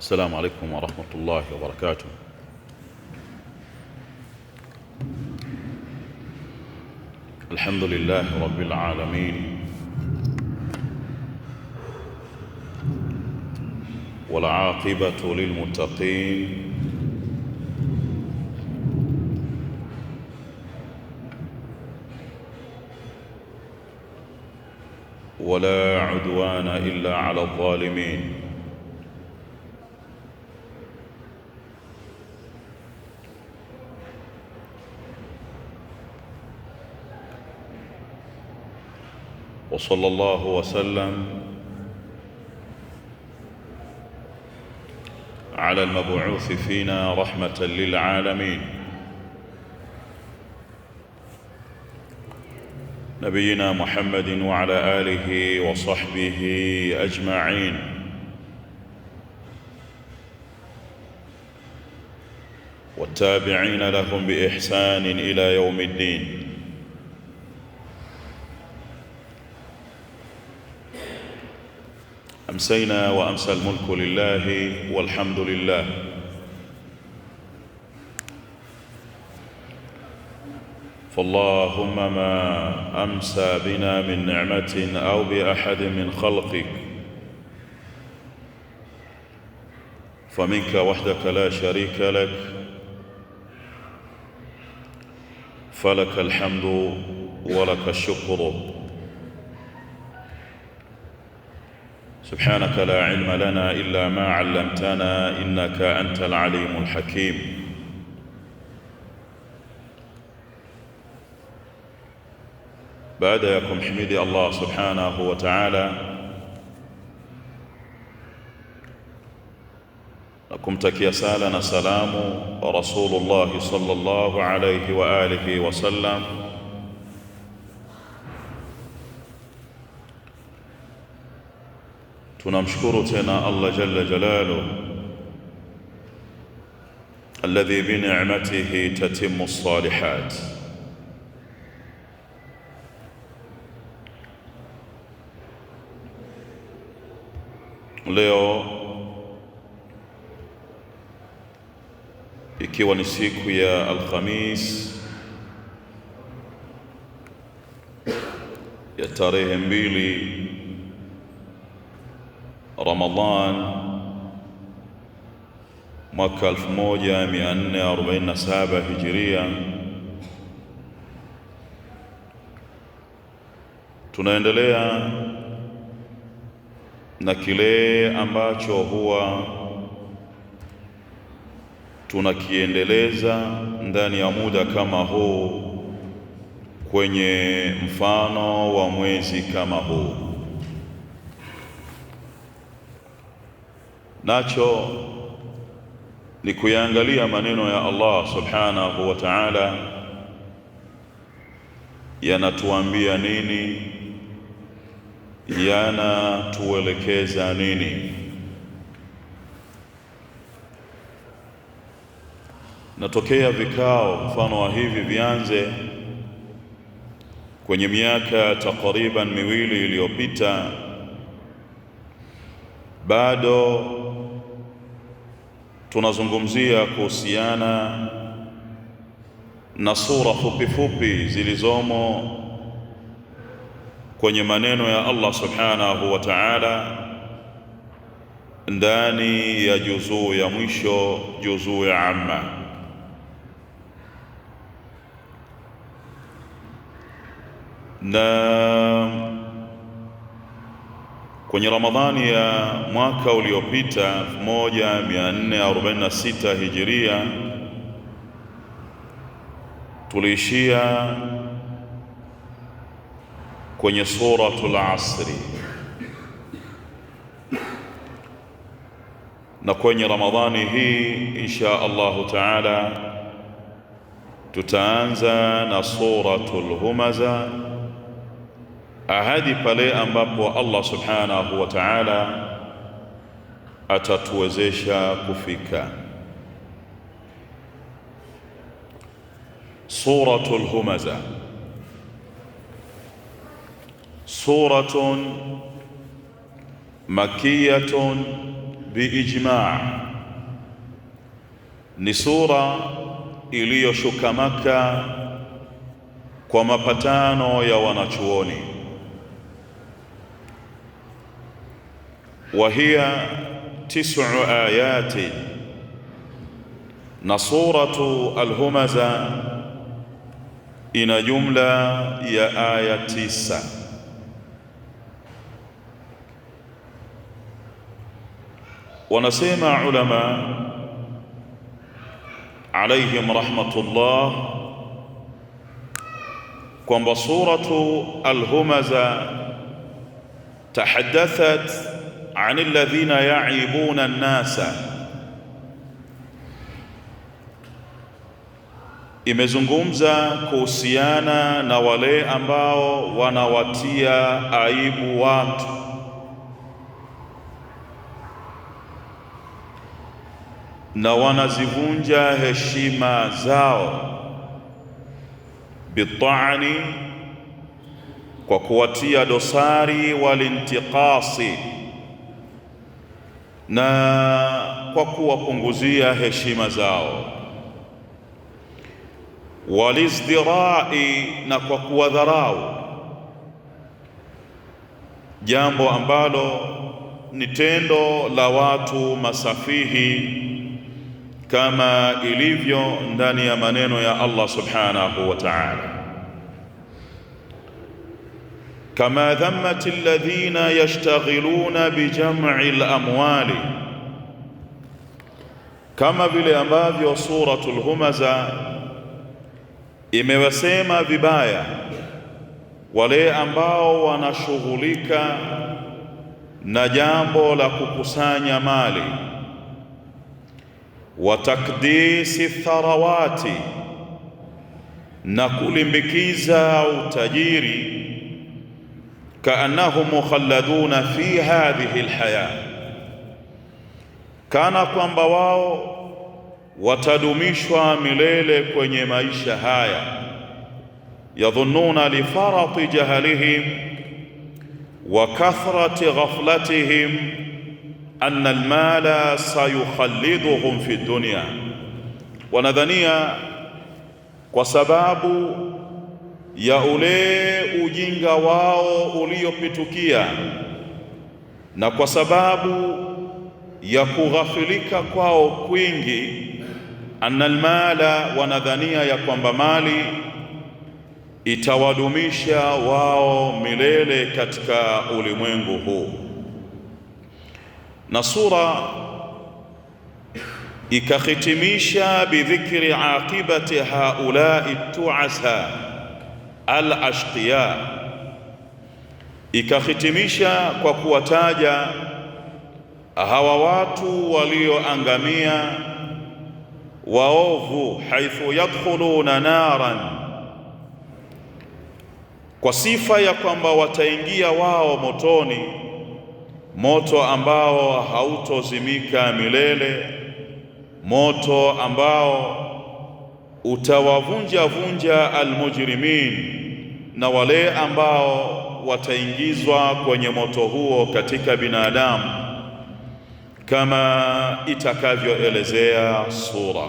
السلام عليكم ورحمة الله وبركاته. الحمد لله رب العالمين، والعاقبة للمتقين، ولا عدوان إلا على الظالمين. وصلى الله وسلم على المبعوث فينا رحمة للعالمين، نبينا محمد وعلى آله وصحبه أجمعين. والتابعين لهم بإحسان إلى يوم الدين. أمسينا وأمسى الملك لله والحمد لله، فاللهم ما أمسى بنا من نعمة أو بأحد من خلقك فمنك وحدك لا شريك لك، فلك الحمد ولك الشكر. سبحانك لا علم لنا إلا ما علمتنا إنك أنت العليم الحكيم. بعد يكم حميدي الله سبحانه وتعالى، لكم تكي سالنا سلام رسول الله صلى الله عليه وآله وسلم. tunamshukuru tena Allah jalla jalaluhu alladhi bi ni'matihi tatimmu as-salihat. Leo ikiwa ni siku ya Alhamis ya tarehe 2 Ramadhan mwaka 1447 Hijria, tunaendelea na kile ambacho huwa tunakiendeleza ndani ya muda kama huu kwenye mfano wa mwezi kama huu, nacho ni kuyaangalia maneno ya Allah subhanahu wa ta'ala yanatuambia nini, yanatuelekeza nini. Natokea vikao mfano wa hivi vianze kwenye miaka takriban 2 iliyopita, bado tunazungumzia kuhusiana na sura fupi zilizomo kwenye maneno ya Allah subhanahu wa ta'ala ndani ya juzuu ya mwisho, juzuu ya amma. Na kwenye Ramadhani ya mwaka uliopita 1446 Hijiria, tuliishia kwenye suratul Asri, na kwenye Ramadhani hii insha Allahu taala tutaanza na suratul Humaza, ahadi pale ambapo Allah subhanahu wa ta'ala atatuwezesha kufika. Suratul Humaza suratun makiyatun biijma', ni sura iliyoshuka Makka kwa mapatano ya wanachuoni. Wa hiya 9 ayati, na suratu Al-Humaza ina jumla ya aya 9. Wanasema ulama alayhim rahmatullah kwamba suratu Al-Humaza tahaddathat an alladhina ya'ibuna an-nasa, imezungumza kuhusiana na wale ambao wanawatia aibu watu na wanazivunja heshima zao, bit'ani, kwa kuwatia dosari, walintiqasi, na kwa kuwapunguzia heshima zao, walizdirai, na kwa kuwadharau, jambo ambalo ni tendo la watu masafihi, kama ilivyo ndani ya maneno ya Allah subhanahu wa ta'ala, kama dhammat alladhina yashtaghiluna bijam'i al-amwali, kama vile ambavyo suratul Humaza imewasema vibaya wale ambao wanashughulika na jambo la kukusanya mali, wa takdisi tharawati, na kulimbikiza utajiri, kaannahum mukhalladuna fi hadhihi alhaya, kana kwamba wao watadumishwa milele kwenye maisha haya. Yadhunnuna lifarati jahlihim wa kathrati ghaflatihim anna almala sayukhalliduhum fi dunya, wanadhania kwa sababu ya ule ujinga wao uliopitukia na kwa sababu ya kughafilika kwao kwingi, anna almala, wanadhania ya kwamba mali itawadumisha wao milele katika ulimwengu huu. Na sura ikakhitimisha bidhikri aqibati haulai tu'asa al-ashqiya, ikakhitimisha kwa kuwataja hawa watu walioangamia waovu, haithu yadkhuluna naran, kwa sifa ya kwamba wataingia wao motoni, moto ambao hautozimika milele, moto ambao utawavunja vunja almujrimin, na wale ambao wataingizwa kwenye moto huo katika binadamu, kama itakavyoelezea sura.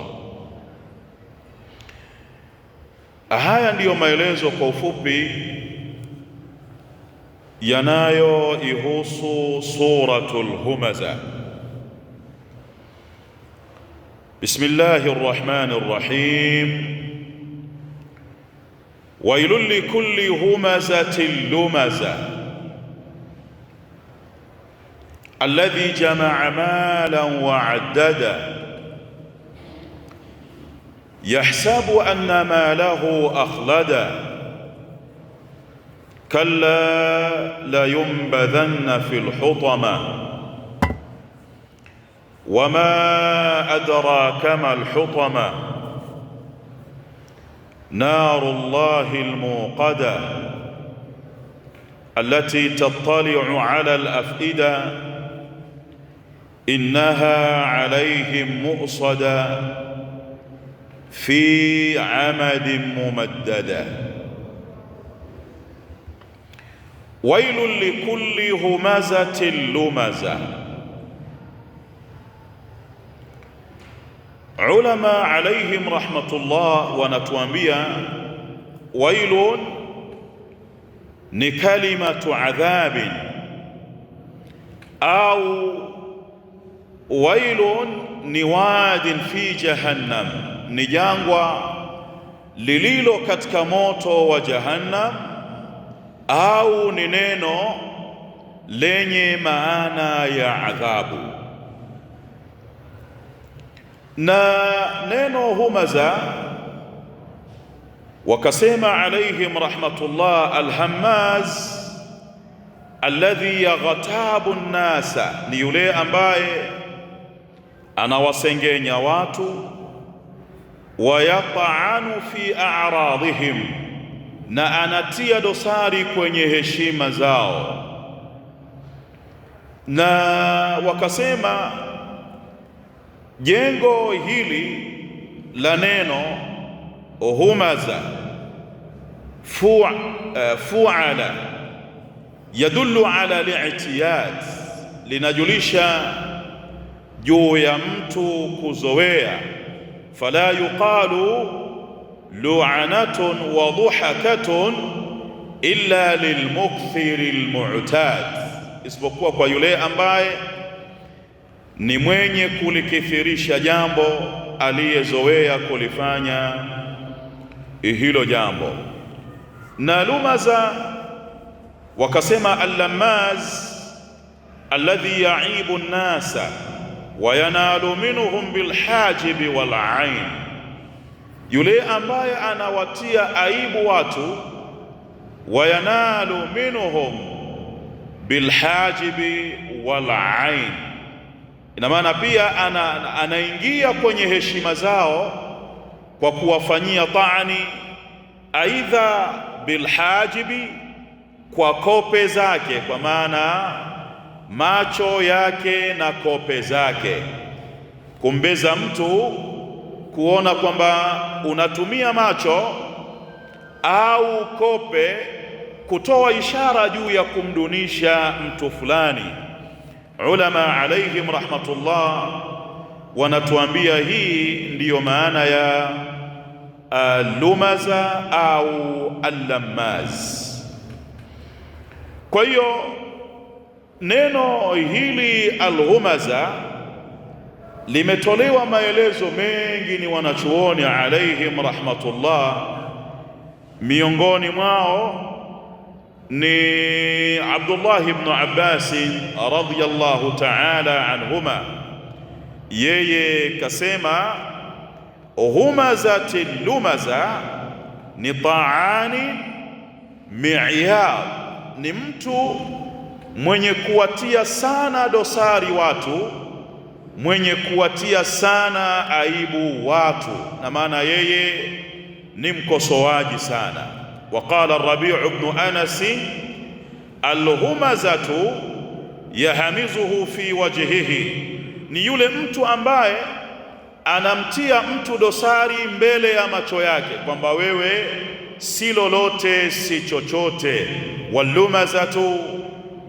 Haya ndiyo maelezo kwa ufupi yanayoihusu suratul Humaza. Bismillahir Rahmanir Rahim. Wailul likulli humazatin lumaza alladhi jama'a malan wa 'addada yahsabu anna malahu akhlada kalla la yunbadhanna fil hutama wama adraka mal hutama narullahi almuqada allati tattali'u 'ala al-af'ida innaha 'alayhim mu'sada fi 'amadin mumaddada. Wailul likulli humazatin lumaza, Ulama alaihim rahmatullah wanatuambia wailun ni kalimatu adhabin, au wailun ni wadin fi jahannam, ni jangwa lililo katika moto wa Jahannam, au ni neno lenye maana ya adhabu. Na neno humaza wakasema alaihim rahmatullah, alhammaz alladhi yaghtabu nnasa, ni yule ambaye anawasengenya watu, wayata'anu fi a'radihim, na anatia dosari kwenye heshima zao. Na wakasema jengo hili la neno humaza fu'ala yadullu ala li'tiyad, linajulisha juu ya mtu kuzoea. Fala yuqalu lu'anatun wa dhuhakatun illa lilmukthiri almu'tad, isipokuwa kwa yule ambaye ni mwenye kulikithirisha jambo, aliyezoea kulifanya hilo jambo. Na lumaza wakasema allamaz alladhi ya'ibu an-nasa wa yanalu minhum bilhajibi wal ain, yule ambaye anawatia aibu watu, wa yanalu minhum bilhajibi wal ain, ina maana pia anaingia kwenye heshima zao kwa kuwafanyia ta'ani, aidha bilhajibi, kwa kope zake, kwa maana macho yake na kope zake. Kumbeza mtu kuona kwamba unatumia macho au kope kutoa ishara juu ya kumdunisha mtu fulani. Ulama alaihim rahmatullah wanatuambia hii ndiyo maana ya lumaza au allammaz. Kwa hiyo neno hili alhumaza limetolewa maelezo mengi ni wanachuoni alaihim rahmatullah. Miongoni mwao ni Abdullah ibn Abbas radhiyallahu ta'ala anhuma, yeye kasema humazati lumaza ni ta'ani mi'yar, ni mtu mwenye kuwatia sana dosari watu, mwenye kuwatia sana aibu watu, na maana yeye ni mkosoaji sana. Waqala Rabi' ibn Anas alhumazatu yahamizuhu fi wajhihi, ni yule mtu ambaye anamtia mtu dosari mbele ya macho yake, kwamba wewe si lolote si chochote. Walumazatu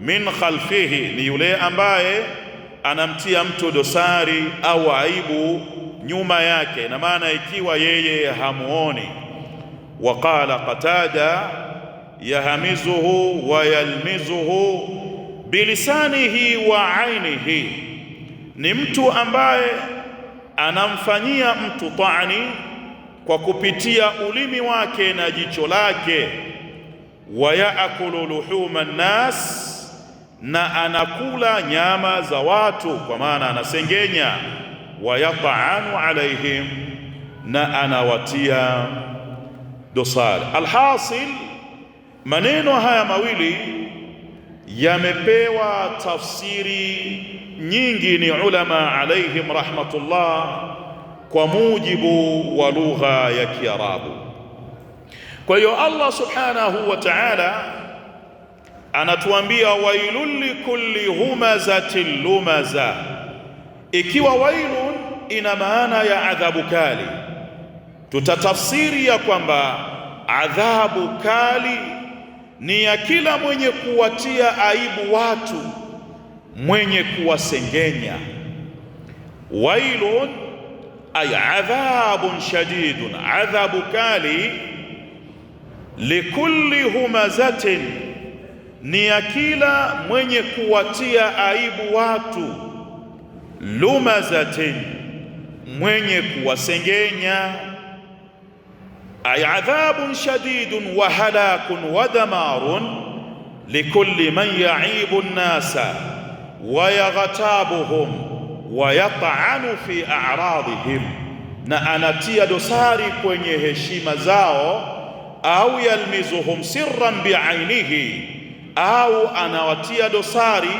min khalfihi, ni yule ambaye anamtia mtu dosari au aibu nyuma yake, na maana ikiwa yeye hamuoni. Waqala Qatada yahamizuhu wa yalmizuhu bilisanihi wa ainihi, ni mtu ambaye anamfanyia mtu ta'ani kwa kupitia ulimi wake na jicho lake. Wa yaakulu luhuma nnas, na anakula nyama za watu, kwa maana anasengenya. Wa yata'anu alaihim, na anawatia dosari. Alhasil, maneno haya mawili yamepewa tafsiri nyingi ni ulama alaihim rahmatullah kwa mujibu wa lugha ya Kiarabu. Kwa hiyo Allah subhanahu wa ta'ala anatuambia wailul likulli humazatin lumaza. Ikiwa wailun ina maana ya adhabu kali, tutatafsiri ya kwamba adhabu kali ni ya kila mwenye kuwatia aibu watu, mwenye kuwasengenya. Wailun ay adhabun shadidun, adhabu kali, likulli humazatin, ni ya kila mwenye kuwatia aibu watu, lumazatin, mwenye kuwasengenya. Ay adhabun shadidun wa halakun wa damarun likulli man yaibu nnasa wa yaghtabuhum wa yat'anu fi a'radihim, na anatia dosari kwenye heshima zao, au yalmizuhum sirran bi'ainihi, au anawatia dosari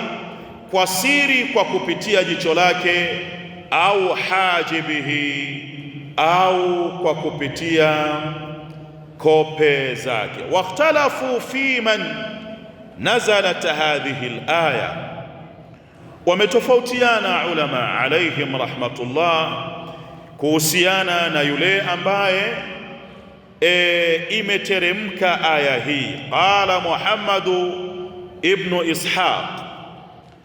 kwa siri kwa kupitia jicho lake, au hajibihi, au kwa kupitia kope zake. Wakhtalafu fi man nazalat hadhihi al-aya, wametofautiana ulama alaihim rahmatullah kuhusiana na yule ambaye imeteremka aya hii. Qala Muhammadu ibnu Ishaq,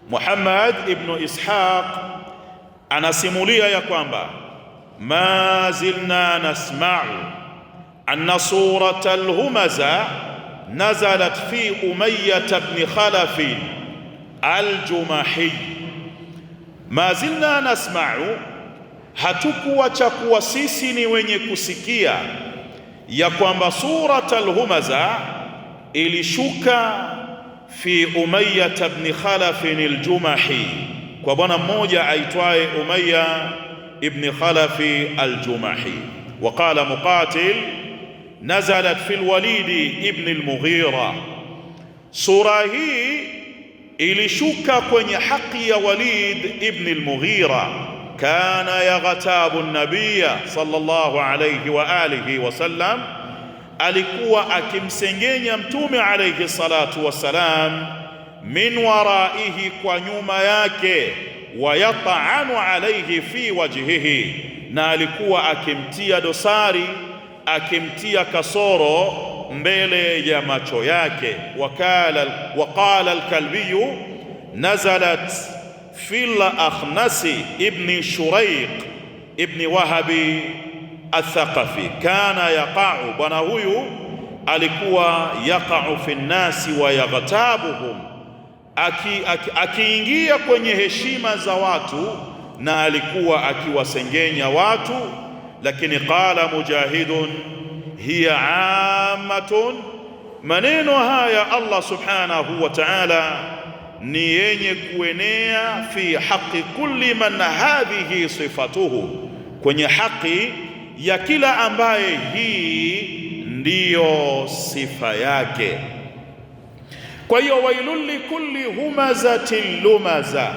Muhammad ibnu Ishaq anasimulia ya kwamba ma zilna nasma'u anna surata al-humaza nazalat fi Umayyah ibn Khalaf al-Jumahi. Ma zilna nasma'u, hatukuacha kuwa sisi ni wenye kusikia ya kwamba surat al-humaza ilishuka fi Umayyah ibn Khalaf al-Jumahi, kwa bwana mmoja aitwaye Umayyah ibn Khalaf al-Jumahi. Wa qala Muqatil nazalat fi al-Walid ibn al-Mughira, sura hii ilishuka kwenye haki ya Walid ibn al-Mughira. Kana yaghtabu an-nabiyya sallallahu alayhi wa alihi wa sallam, alikuwa akimsengenya mtume alayhi salatu wassalam, min waraihi, kwa nyuma yake, wa yat'anu alayhi fi wajhihi, na alikuwa akimtia dosari, akimtia kasoro mbele ya macho yake. Waqala al-Kalbi nazalat fil Akhnasi ibn Shuraiq ibn Wahabi al-Thaqafi, kana yaqa'u, bwana huyu alikuwa yaqa'u fi nnasi wa yaghtabuhum, akiingia kwenye heshima za watu na alikuwa akiwasengenya watu. Lakini qala Mujahidun hiya ammatun, maneno haya Allah subhanahu wa ta'ala ni yenye kuenea fi haqi kulli man hadhihi sifatuhu, kwenye haki ya kila ambaye hii ndiyo sifa yake. Kwa hiyo wailul likulli humazatin lumaza,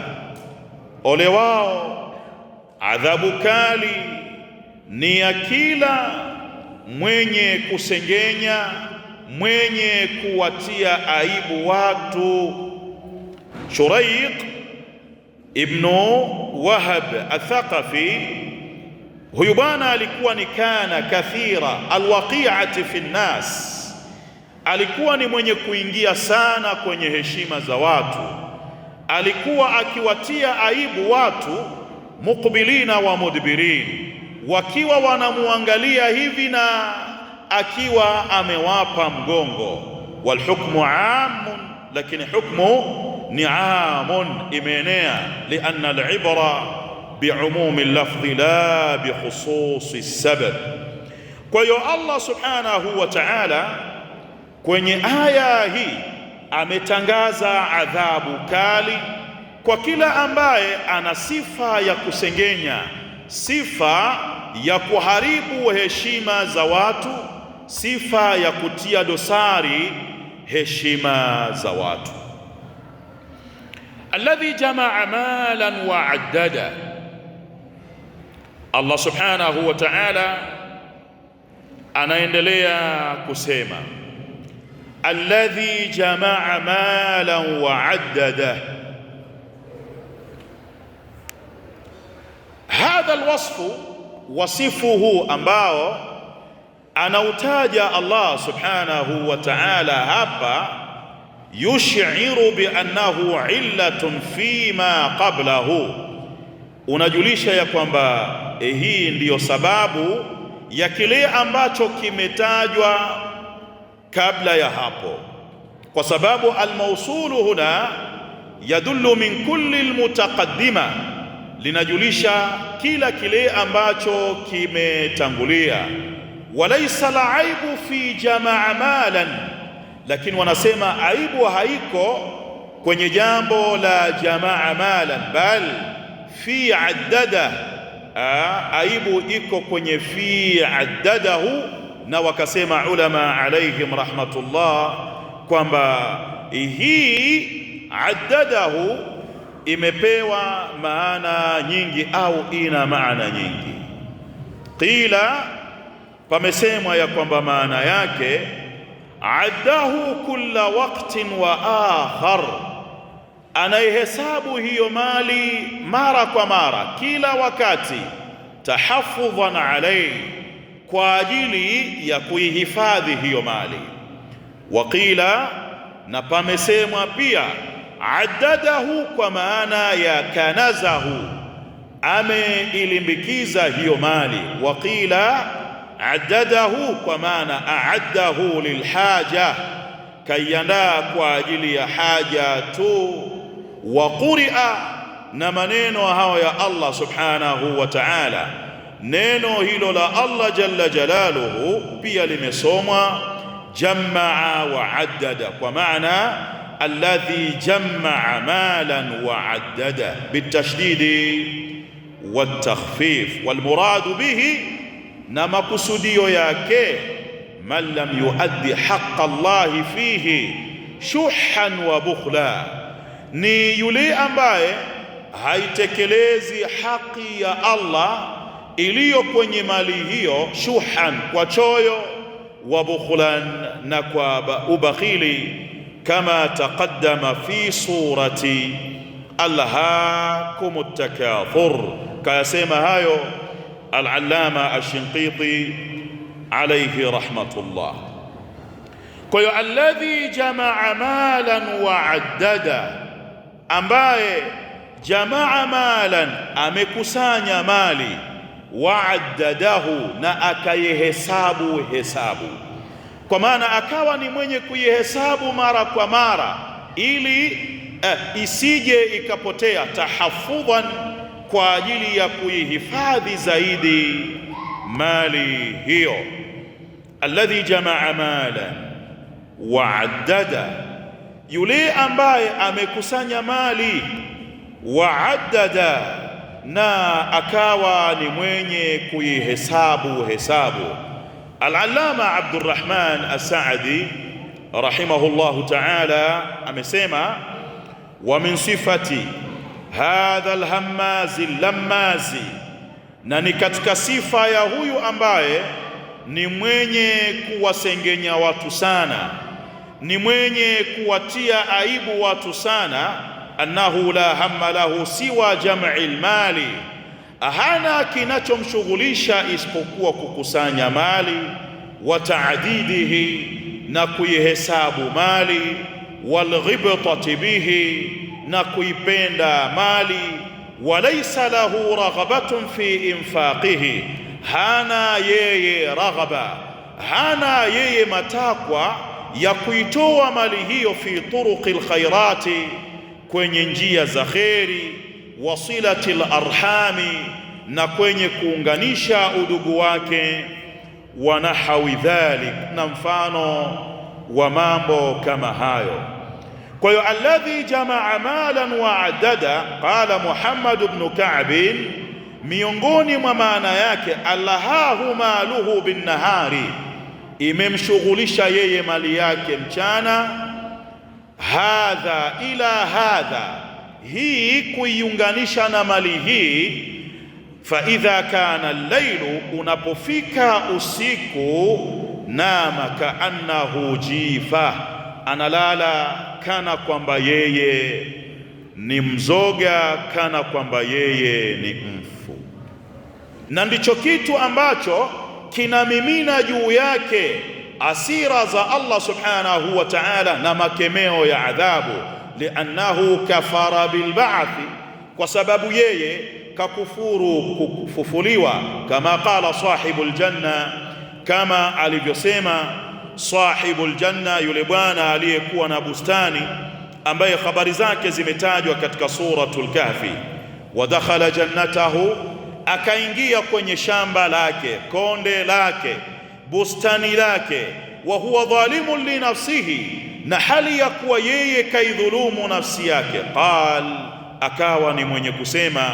ole wao, adhabu kali ni ya kila mwenye kusengenya, mwenye kuwatia aibu watu. Shuraiq ibnu Wahab al-Thaqafi, huyu bwana alikuwa ni kana kathira alwaqi'ati fi nnas, alikuwa ni mwenye kuingia sana kwenye heshima za watu, alikuwa akiwatia aibu watu, muqbilina wa mudbirin, wakiwa wanamuangalia hivi na akiwa amewapa mgongo. Walhukmu amun, lakini hukmu ni amun, imeenea, lianna al-ibra biumumi al-lafdhi la bikhususi as-sabab. Kwa hiyo Allah subhanahu wa ta'ala kwenye aya hii ametangaza adhabu kali kwa kila ambaye ana sifa ya kusengenya, sifa ya kuharibu heshima za watu, sifa ya kutia dosari heshima za watu. Alladhi jamaa malan wa addada, Allah subhanahu wa ta'ala anaendelea kusema alladhi jamaa malan wa addada. Hadha alwasfu, wasifu huu ambao anautaja Allah subhanahu wa ta'ala hapa, yushiru bi annahu illatun fima qablahu, unajulisha ya kwamba hii ndiyo sababu ya kile ambacho kimetajwa kabla ya hapo, kwa sababu almausulu huna yadullu min kulli almutaqaddima, linajulisha kila kile ambacho kimetangulia. Walaysa alaibu fi jamaa malan, lakini wanasema aibu haiko kwenye jambo la jamaa malan, bal fi addada, aibu iko kwenye fi addadahu. Na wakasema ulama alaihim rahmatullah kwamba hii addadahu imepewa maana nyingi au ina maana nyingi. Qila, pamesemwa ya kwamba maana yake addahu kulla waqtin wa akhar, anaihesabu hiyo mali mara kwa mara, kila wakati, tahaffudhan alayhi, kwa ajili ya kuihifadhi hiyo mali. Waqila, na pamesemwa pia addadahu kwa maana ya kanazahu, ameilimbikiza hiyo mali. Waqila addadahu kwa maana aaddahu lilhaja, kaiandaa kwa ajili ya haja tu. Wa quria, na maneno hayo ya Allah subhanahu wa ta'ala, neno hilo la Allah jalla jalaluhu pia limesomwa jamaa wa addada, kwa maana alladhi jamaa malan wa addada bitashdidi watakhfif. Walmuradu bihi, na makusudio yake, man lam yuaddi haqqa Allahi fihi shuhan wa bukhla, ni yule ambaye haitekelezi haki ya Allah iliyo kwenye mali hiyo, shuhan, kwa choyo, wa bukhlan, na kwa ubakhili, kama taqaddama fi surati alhaakumut takathur. Kayasema hayo al-allama ash-Shinqiti alayhi rahmatullah. Kwa hiyo alladhi jamaa malan wa addada, ambaye jamaa malan, amekusanya mali, wa addadahu, na akayehesabu hesabu, kwa maana akawa ni mwenye kuihesabu mara kwa mara ili isije ikapotea, tahaffudhan, kwa ajili ya kuihifadhi zaidi mali hiyo. Alladhi jamaa malan wa addada, yule ambaye amekusanya mali, wa addada, na akawa ni mwenye kuihesabu hesabu. Al-allama Abdurrahman as-Saadi rahimahullahu ta'ala amesema, wa min sifati hadha al-hammazi lammazi, na ni katika sifa ya huyu ambaye ni mwenye kuwasengenya watu sana, ni mwenye kuwatia aibu watu sana, annahu la hamma lahu siwa jam'i al-mali, hana kinachomshughulisha isipokuwa kukusanya mali, wa ta'didihi, na kuihesabu mali, wal ghibtati bihi, na kuipenda mali, wa laysa lahu raghabatun fi infaqihi, hana yeye raghaba, hana yeye matakwa ya kuitoa mali hiyo, fi turuqil khairati, kwenye njia za kheri, wasilatil arhami, na kwenye kuunganisha udugu wake, wa nahawi dhalik, na mfano wa mambo kama hayo. Kwa hiyo alladhi jamaa malan wa addada, qala Muhammad ibn Ka'b, miongoni mwa maana yake, allahahu maluhu bin nahari, imemshughulisha yeye mali yake mchana, hadha ila hadha, hii kuiunganisha na mali hii. Fa idha kana al-lailu, unapofika usiku, nama kaannahu jifa, analala kana kwamba yeye ni mzoga, kana kwamba yeye ni mfu. Na ndicho kitu ambacho kinamimina juu yake asira za Allah subhanahu wa ta'ala na makemeo ya adhabu, liannahu kafara bilba'thi, kwa sababu yeye kakufuru kufufuliwa, kama qala sahibul janna, kama alivyosema sahibul janna, yule bwana aliyekuwa na bustani ambaye habari zake zimetajwa katika suratul Kahfi. Wa dakhala jannatahu, akaingia kwenye shamba lake, konde lake, bustani lake, wa huwa dhalimun li nafsihi, na hali ya kuwa yeye kaidhulumu nafsi yake. Qal, akawa ni mwenye kusema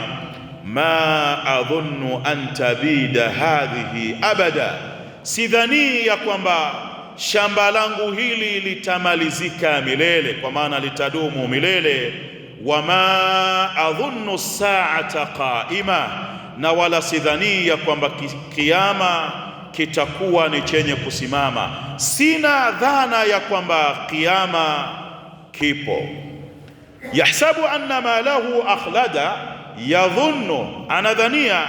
ma adhunnu an tabida hadhihi abada, sidhani ya kwamba shamba langu hili litamalizika milele, kwa maana litadumu milele. Wama adhunnu saata qaima, na wala sidhani ya kwamba kiyama kitakuwa ni chenye kusimama. Sina dhana ya kwamba kiyama kipo. Yahsabu anna ma lahu akhlada, yadhunnu, anadhania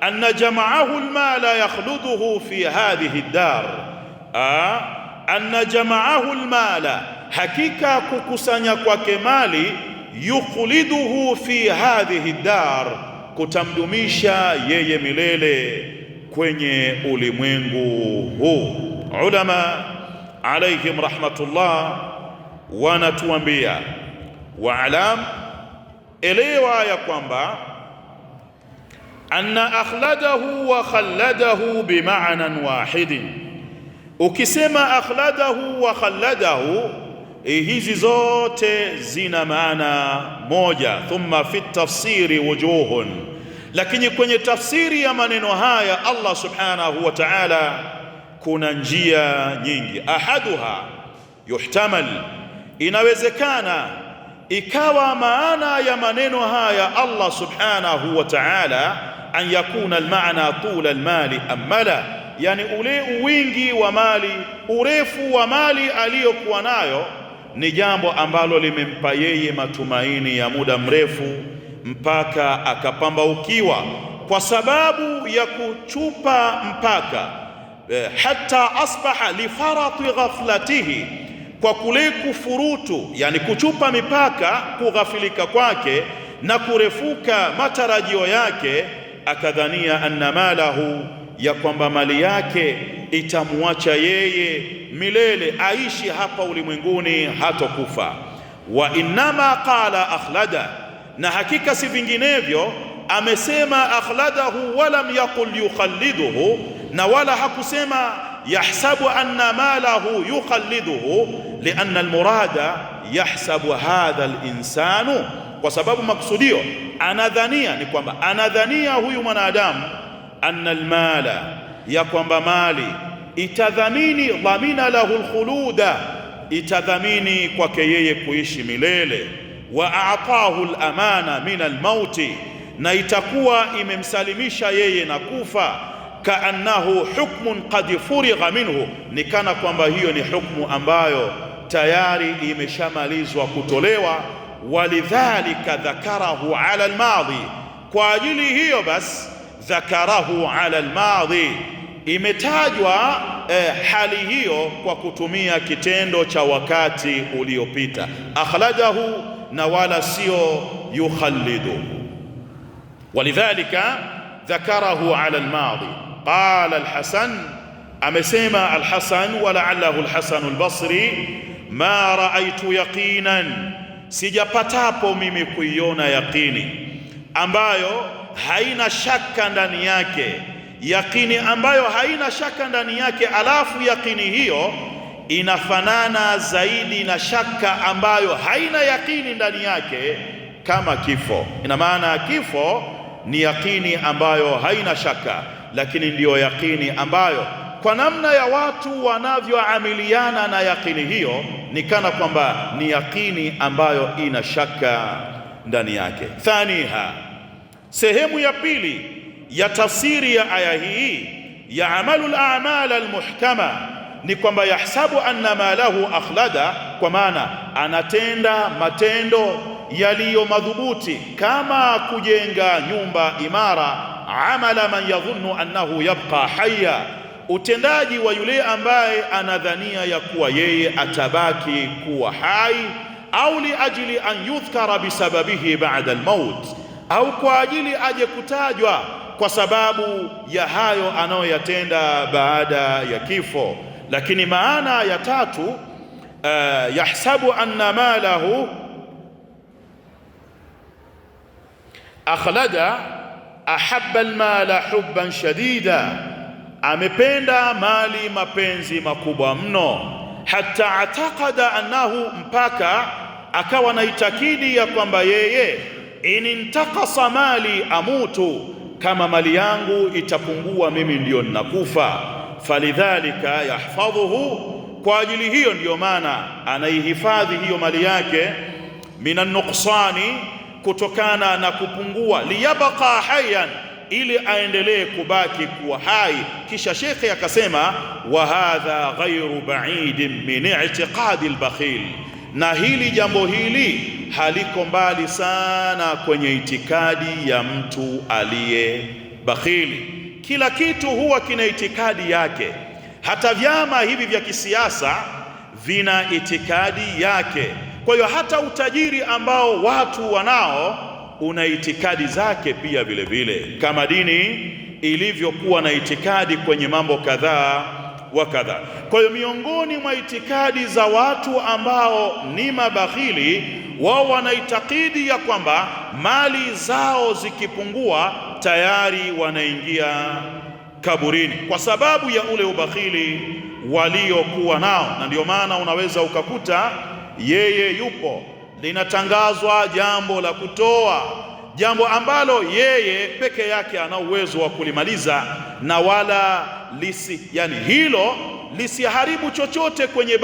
anna jama'ahu almala yakhluduhu fi hadhihi ad-dar. Anna jama'ahu almala, hakika kukusanya kwake mali, yukhliduhu fi hadhihi ad-dar, kutamdumisha yeye milele kwenye ulimwengu huu. Ulama alaihim rahmatullah wanatuambia, waalam, elewa ya kwamba anna akhladahu wa khalladahu bima'nan wahidin. Ukisema akhladahu wa khalladahu, hizi zote zina maana moja. Thumma fi tafsiri wujuhun, lakini kwenye tafsiri ya maneno haya Allah subhanahu wa ta'ala kuna njia nyingi. Ahaduha, yuhtamal, inawezekana ikawa maana ya maneno haya Allah subhanahu wa ta'ala an yakuna almaana tula almali amala, yani ule wingi wa mali, urefu wa mali aliyokuwa nayo ni jambo ambalo limempa yeye matumaini ya muda mrefu mpaka akapambaukiwa kwa sababu ya kuchupa mpaka, hata asbaha lifarati ghaflatihi, kwa kule kufurutu, yani kuchupa mipaka, kughafilika kwake na kurefuka matarajio yake, akadhania anna malahu, ya kwamba mali yake itamwacha yeye milele, aishi hapa ulimwenguni, hatokufa. Wa innama qala akhlada, na hakika si vinginevyo amesema akhladahu, walam yaqul yukhalliduhu, na wala hakusema yahsabu anna malahu yukhalliduhu, lianna almurada yahsabu hadha alinsanu, kwa sababu maksudio anadhania ni kwamba anadhania huyu mwanadamu anna almala, ya kwamba mali itadhamini, dhamina lahu alkhuluda, itadhamini kwake yeye kuishi milele. Wa a'tahu al-amana min al-mauti, na itakuwa imemsalimisha yeye na kufa. Kaannahu hukmun qad furigha minhu, ni kana kwamba hiyo ni hukmu ambayo tayari imeshamalizwa kutolewa. Walidhalika dhakarahu ala al-madhi, kwa ajili hiyo basi dhakarahu ala al-madhi, imetajwa hali hiyo kwa kutumia kitendo cha wakati uliopita, akhladahu, na wala sio yukhallidu. Walidhalika dhakarahu ala almadhi. Qala Alhasan, amesema Alhasan, wa la'allahu Alhasan Albasri, ma ra'aytu yaqinan, sijapatapo mimi kuiona yaqini ambayo haina shaka ndani yake, yaqini ambayo haina shaka ndani yake, alafu yaqini hiyo inafanana zaidi na shaka ambayo haina yaqini ndani yake, kama kifo. Ina maana kifo ni yaqini ambayo haina shaka, lakini ndiyo yaqini ambayo kwa namna ya watu wanavyoamiliana na yaqini hiyo ni kana kwamba ni yaqini ambayo ina shaka ndani yake. Thaniha, sehemu ya pili ya tafsiri ya aya hii ya amalul a'mal almuhkama ni kwamba yahsabu anna malahu akhlada, kwa maana anatenda matendo yaliyo madhubuti kama kujenga nyumba imara. Amala man yadhunnu annahu yabqa hayya, utendaji wa yule ambaye anadhania ya kuwa yeye atabaki kuwa hai, au li ajli an yudhkara bisababihi ba'da almaut, au kwa ajili aje kutajwa kwa sababu ya hayo anayoyatenda baada ya kifo. Lakini maana ya tatu, yahsabu anna malahu akhlada ahabba almala hubban shadida, amependa mali mapenzi makubwa mno, hata atakada annahu, mpaka akawa na itakidi ya kwamba yeye inintaqasa mali amutu, kama mali yangu itapungua mimi ndio ninakufa. Falidhalika yahfadhuhu, kwa ajili hiyo ndiyo maana anaihifadhi hiyo mali yake, minan nuqsani, kutokana na kupungua, liyabqa hayyan, ili aendelee kubaki kuwa hai. Kisha shekhe akasema, wa hadha ghairu ba'idin min i'tiqadi al-bakhil, na hili jambo hili haliko mbali sana kwenye itikadi ya mtu aliye bakhili. Kila kitu huwa kina itikadi yake, hata vyama hivi vya kisiasa vina itikadi yake. Kwa hiyo hata utajiri ambao watu wanao una itikadi zake pia vile vile, kama dini ilivyokuwa na itikadi kwenye mambo kadhaa wa kadhaa. Kwa hiyo miongoni mwa itikadi za watu ambao ni mabakhili, wao wanaitakidi ya kwamba mali zao zikipungua tayari wanaingia kaburini kwa sababu ya ule ubakhili waliokuwa nao. Na ndio maana unaweza ukakuta yeye yupo, linatangazwa jambo la kutoa, jambo ambalo yeye peke yake ana uwezo wa kulimaliza, na wala hilo lisiharibu chochote kwenye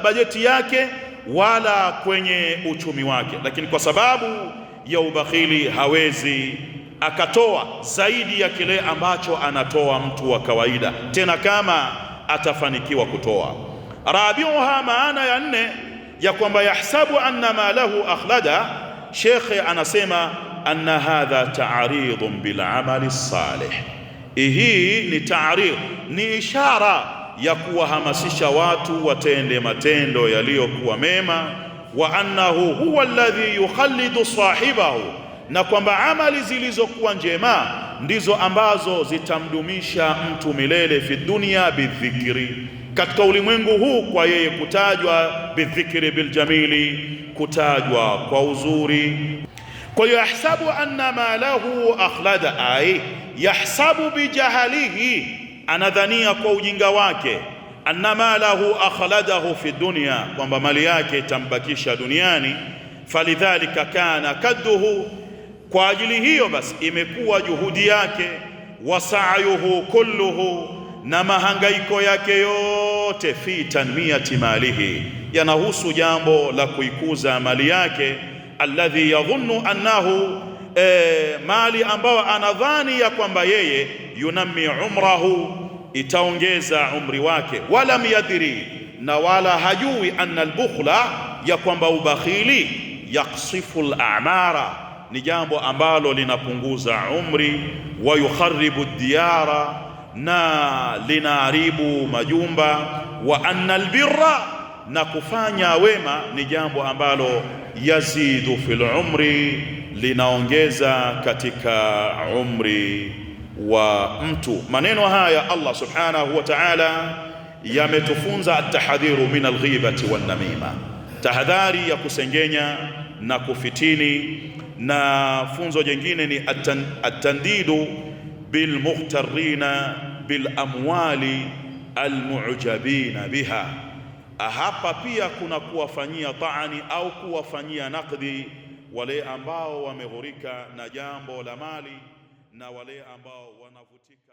bajeti yake wala kwenye uchumi wake, lakini kwa sababu ya ubakhili hawezi akatoa zaidi ya kile ambacho anatoa mtu wa kawaida, tena kama atafanikiwa kutoa. Rabiuha, maana ya nne ya kwamba yahsabu anna ma lahu akhlada, shekhe anasema anna hadha ta'ridun bil amali salih. Hii ni ta'rid, ni ishara ya kuwahamasisha watu watende matendo yaliyokuwa mema, wa annahu huwa alladhi yukhallidu sahibahu, na kwamba amali zilizokuwa njema ndizo ambazo zitamdumisha mtu milele, fi dunya bidhikri, katika ulimwengu huu kwa yeye kutajwa, bidhikri biljamili, kutajwa kwa uzuri. Kwa hiyo yahsabu anna ma lahu akhlada, ay yahsabu bijahalihi, anadhania kwa ujinga wake, anna ma lahu akhladahu fi dunya, kwamba mali yake itambakisha duniani. Falidhalika kana kadduhu, kwa ajili hiyo basi imekuwa juhudi yake, wasayuhu kulluhu, na mahangaiko yake yote, fi tanmiyati malihi, yanahusu jambo la kuikuza mali yake, alladhi yadhunnu annahu, mali ambayo anadhani ya kwamba yeye yunammi umrahu, itaongeza umri wake, walam yadri, na wala hajui, anna albukhla, ya kwamba ubakhili yaksifu al-a'mara, ni jambo ambalo linapunguza umri, wa yukharibu diyara, na linaharibu majumba, wa anna albirra, na kufanya wema ni jambo ambalo yazidu fil umri, linaongeza katika umri wa mtu. Maneno haya Allah subhanahu wa ta'ala yametufunza at-tahdhiru min al-ghibati wan namima, tahadhari ya kusengenya na kufitini. Na funzo jingine ni at-tandidu bil mughtarrina bil amwali al mu'jabina biha. Hapa pia kuna kuwafanyia taani au kuwafanyia nakdhi wale ambao wameghurika na jambo la mali na wale ambao wanavutika